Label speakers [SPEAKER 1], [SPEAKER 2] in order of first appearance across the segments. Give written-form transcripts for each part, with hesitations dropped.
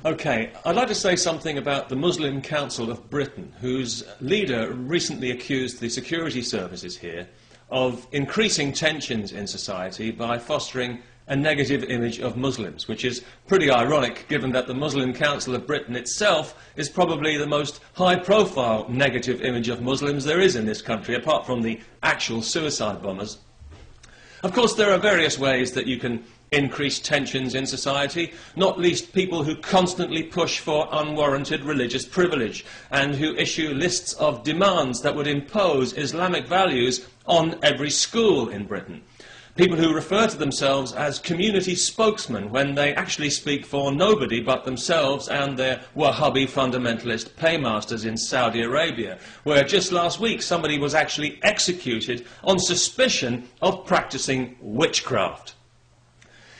[SPEAKER 1] Okay, I'd like to say something about the Muslim Council of Britain, whose leader recently accused the security services here of increasing tensions in society by fostering a negative image of Muslims, which is pretty ironic given that the Muslim Council of Britain itself is probably the most high-profile negative image of Muslims there is in this country, apart from the actual suicide bombers. Of course, there are various ways that you can increase tensions in society, not least people who constantly push for unwarranted religious privilege and who issue lists of demands that would impose Islamic values on every school in Britain. People who refer to themselves as community spokesmen when they actually speak for nobody but themselves and their Wahhabi fundamentalist paymasters in Saudi Arabia, where just last week somebody was actually executed on suspicion of practicing witchcraft.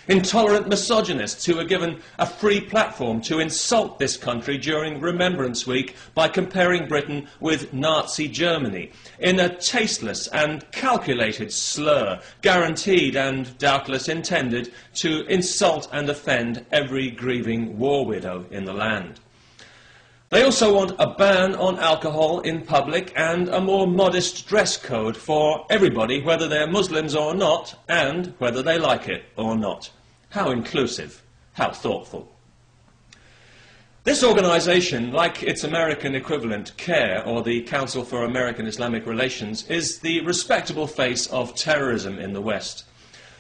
[SPEAKER 1] Intolerant misogynists who are given a free platform to insult this country during Remembrance Week by comparing Britain with Nazi Germany in a tasteless and calculated slur, guaranteed and doubtless intended to insult and offend every grieving war widow in the land. They also want a ban on alcohol in public and a more modest dress code for everybody, whether they're Muslims or not, and whether they like it or not. How inclusive, how thoughtful. This organisation, like its American equivalent, CARE, or the Council for American Islamic Relations, is the respectable face of terrorism in the West.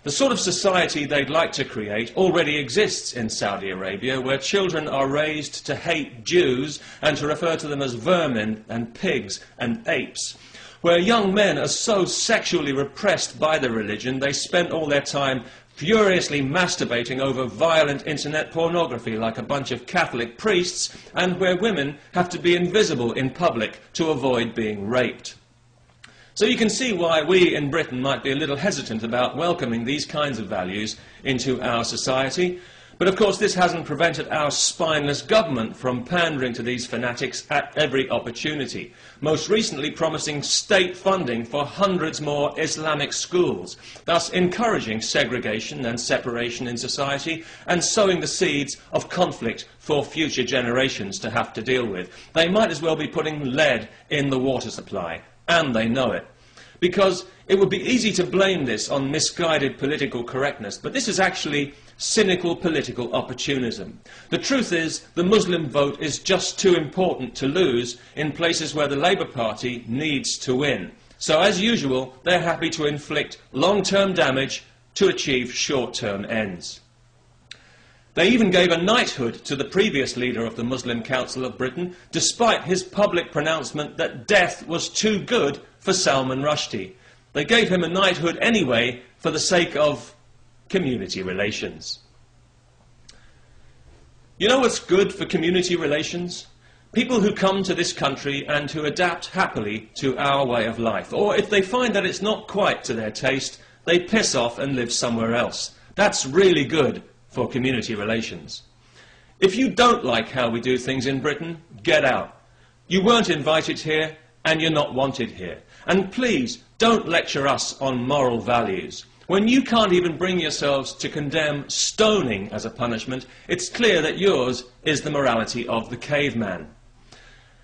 [SPEAKER 1] The sort of society they'd like to create already exists in Saudi Arabia, where children are raised to hate Jews and to refer to them as vermin and pigs and apes, where young men are so sexually repressed by their religion they spend all their time furiously masturbating over violent internet pornography like a bunch of Catholic priests, and where women have to be invisible in public to avoid being raped. So you can see why we in Britain might be a little hesitant about welcoming these kinds of values into our society. But of course this hasn't prevented our spineless government from pandering to these fanatics at every opportunity, most recently promising state funding for hundreds more Islamic schools, thus encouraging segregation and separation in society and sowing the seeds of conflict for future generations to have to deal with. They might as well be putting lead in the water supply, and they know it. Because it would be easy to blame this on misguided political correctness, but this is actually cynical political opportunism. The truth is, the Muslim vote is just too important to lose in places where the Labour Party needs to win. So, as usual, they're happy to inflict long-term damage to achieve short-term ends. They even gave a knighthood to the previous leader of the Muslim Council of Britain, despite his public pronouncement that death was too good for Salman Rushdie. They gave him a knighthood anyway for the sake of community relations. You know what's good for community relations? People who come to this country and who adapt happily to our way of life. Or if they find that it's not quite to their taste, they piss off and live somewhere else. That's really good for community relations. If you don't like how we do things in Britain, get out. You weren't invited here, and you're not wanted here. And please, don't lecture us on moral values. When you can't even bring yourselves to condemn stoning as a punishment, it's clear that yours is the morality of the caveman.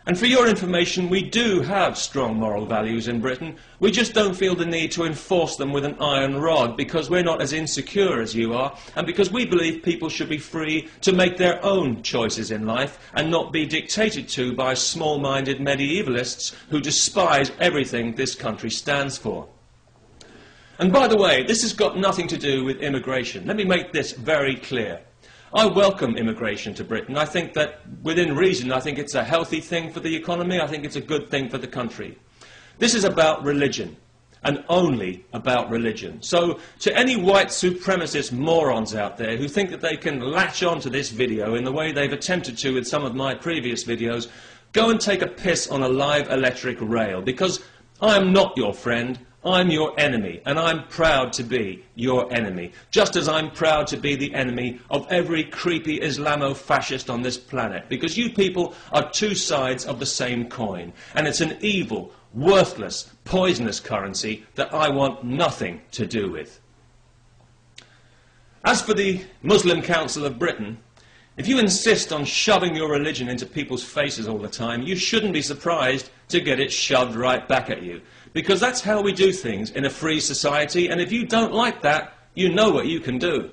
[SPEAKER 1] And for your information, we do have strong moral values in Britain. We just don't feel the need to enforce them with an iron rod because we're not as insecure as you are, and because we believe people should be free to make their own choices in life and not be dictated to by small-minded medievalists who despise everything this country stands for. And by the way, this has got nothing to do with immigration. Let me make this very clear. I welcome immigration to Britain. I think that, within reason, I think it's a healthy thing for the economy. I think it's a good thing for the country. This is about religion, and only about religion. So, to any white supremacist morons out there who think that they can latch on to this video in the way they've attempted to with some of my previous videos, go and take a piss on a live electric rail, because I am not your friend. I'm your enemy, and I'm proud to be your enemy, just as I'm proud to be the enemy of every creepy Islamo-fascist on this planet, because you people are two sides of the same coin, and it's an evil, worthless, poisonous currency that I want nothing to do with. As for the Muslim Council of Britain, If you insist on shoving your religion into people's faces all the time, you shouldn't be surprised to get it shoved right back at you. Because that's how we do things in a free society, and if you don't like that, you know what you can do.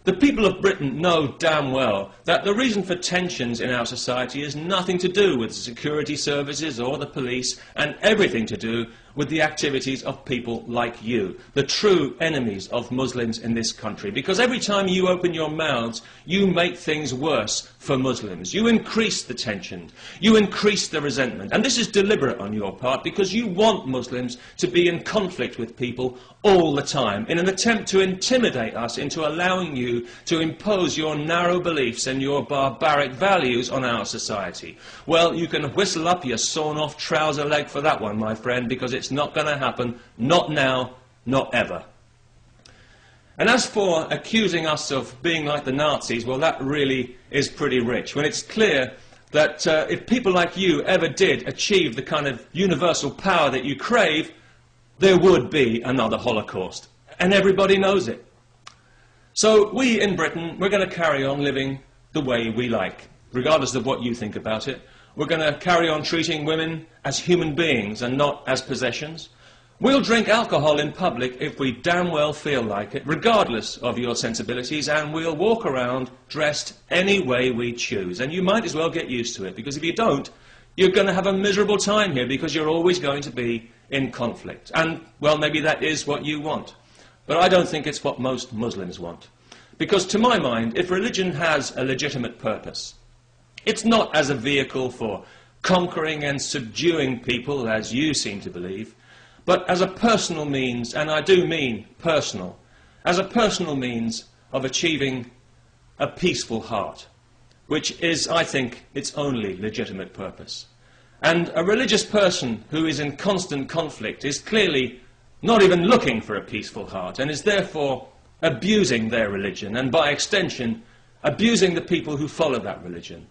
[SPEAKER 1] The people of Britain know damn well that the reason for tensions in our society is nothing to do with the security services or the police, and everything to do with the activities of people like you, the true enemies of Muslims in this country. Because every time you open your mouths, you make things worse for Muslims. You increase the tension, you increase the resentment, and this is deliberate on your part because you want Muslims to be in conflict with people all the time in an attempt to intimidate us into allowing you to impose your narrow beliefs and your barbaric values on our society. Well, you can whistle up your sawn-off trouser leg for that one, my friend, because it's not going to happen, not now, not ever. And as for accusing us of being like the Nazis, well, that really is pretty rich, when it's clear that if people like you ever did achieve the kind of universal power that you crave, there would be another Holocaust, and everybody knows it. So we in Britain, we're going to carry on living the way we like, regardless of what you think about it. We're going to carry on treating women as human beings and not as possessions. We'll drink alcohol in public if we damn well feel like it, regardless of your sensibilities, and we'll walk around dressed any way we choose. And you might as well get used to it, because if you don't, you're going to have a miserable time here, because you're always going to be in conflict. And, well, maybe that is what you want. But I don't think it's what most Muslims want. Because to my mind, if religion has a legitimate purpose, it's not as a vehicle for conquering and subduing people, as you seem to believe, but as a personal means, and I do mean personal, as a personal means of achieving a peaceful heart, which is, I think, its only legitimate purpose. And a religious person who is in constant conflict is clearly not even looking for a peaceful heart, and is therefore abusing their religion, and by extension, abusing the people who follow that religion.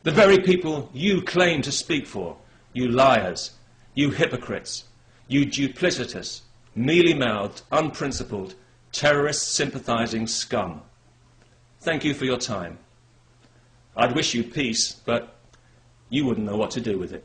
[SPEAKER 1] The very people you claim to speak for, you liars, you hypocrites, you duplicitous, mealy-mouthed, unprincipled, terrorist-sympathizing scum. Thank you for your time. I'd wish you peace, but you wouldn't know what to do with it.